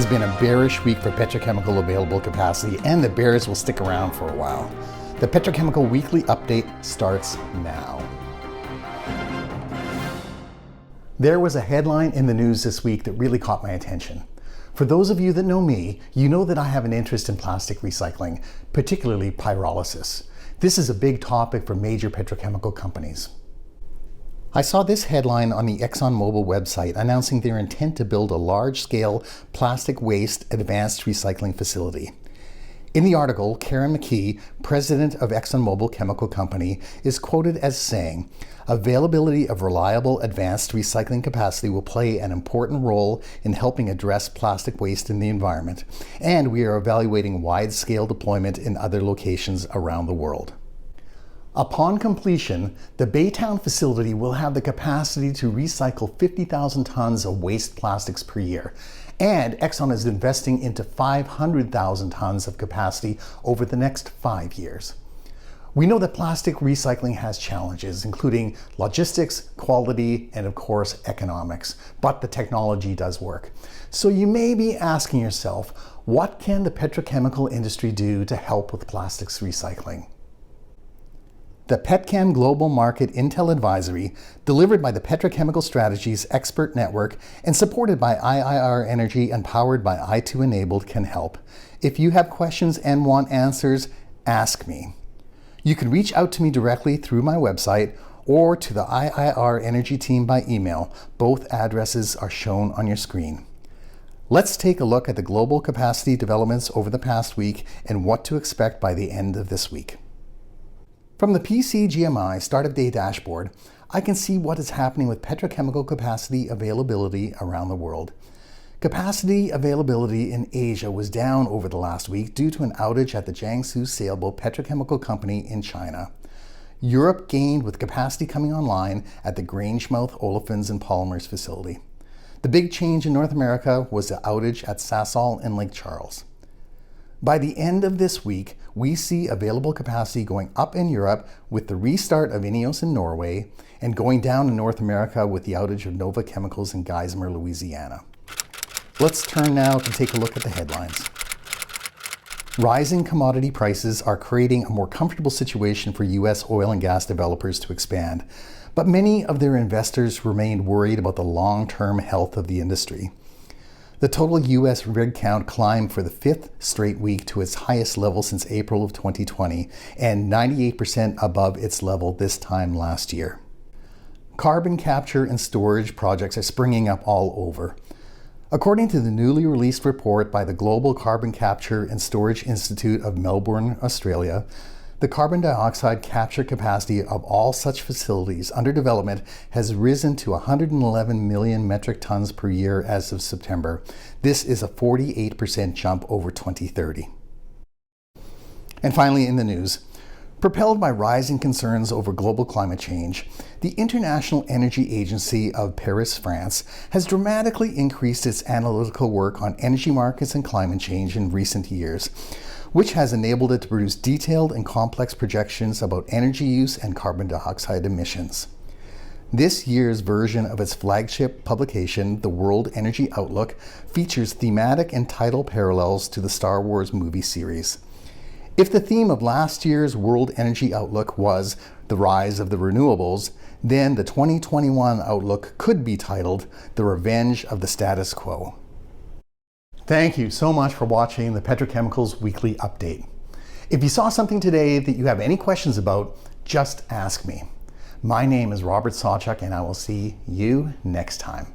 has been a bearish week for petrochemical available capacity, and the bears will stick around for a while. The Petrochemical Weekly update starts now. There was a headline in the news this week that really caught my attention. For those of you that know me, you know that I have an interest in plastic recycling, particularly pyrolysis. This is a big topic for major petrochemical companies. I saw this headline on the ExxonMobil website announcing their intent to build a large-scale plastic waste advanced recycling facility. In the article, Karen McKee, president of ExxonMobil Chemical Company, is quoted as saying, "Availability of reliable advanced recycling capacity will play an important role in helping address plastic waste in the environment, and we are evaluating wide-scale deployment in other locations around the world." Upon completion, the Baytown facility will have the capacity to recycle 50,000 tons of waste plastics per year, and Exxon is investing into 500,000 tons of capacity over the next 5 years. We know that plastic recycling has challenges, including logistics, quality, and of course, economics, but the technology does work. So you may be asking yourself, what can the petrochemical industry do to help with plastics recycling? The PetChem Global Market Intel Advisory, delivered by the Petrochemical Strategies Expert Network and supported by IIR Energy and powered by i2 Enabled, can help. If you have questions and want answers, ask me. You can reach out to me directly through my website or to the IIR Energy team by email. Both addresses are shown on your screen. Let's take a look at the global capacity developments over the past week and what to expect by the end of this week. From the PCGMI Start of Day dashboard, I can see what is happening with petrochemical capacity availability around the world. Capacity availability in Asia was down over the last week due to an outage at the Jiangsu Sailboat Petrochemical Company in China. Europe gained with capacity coming online at the Grangemouth Olefins and Polymers facility. The big change in North America was the outage at Sasol and Lake Charles. By the end of this week, we see available capacity going up in Europe with the restart of INEOS in Norway and going down in North America with the outage of Nova Chemicals in Geismar, Louisiana. Let's turn now to take a look at the headlines. Rising commodity prices are creating a more comfortable situation for U.S. oil and gas developers to expand, but many of their investors remain worried about the long-term health of the industry. The total U.S. rig count climbed for the 5th straight week to its highest level since April of 2020 and 98% above its level this time last year. Carbon capture and storage projects are springing up all over. According to the newly released report by the Global Carbon Capture and Storage Institute of Melbourne, Australia, the carbon dioxide capture capacity of all such facilities under development has risen to 111 million metric tons per year as of September. This is a 48% jump over 2030. And finally in the news, propelled by rising concerns over global climate change, the International Energy Agency of Paris, France, has dramatically increased its analytical work on energy markets and climate change in recent years, which has enabled it to produce detailed and complex projections about energy use and carbon dioxide emissions. This year's version of its flagship publication, The World Energy Outlook, features thematic and title parallels to the Star Wars movie series. If the theme of last year's World Energy Outlook was the rise of the renewables, then the 2021 Outlook could be titled The Revenge of the Status Quo. Thank you so much for watching the Petrochemicals Weekly Update. If you saw something today that you have any questions about, just ask me. My name is Robert Sawchuk, and I will see you next time.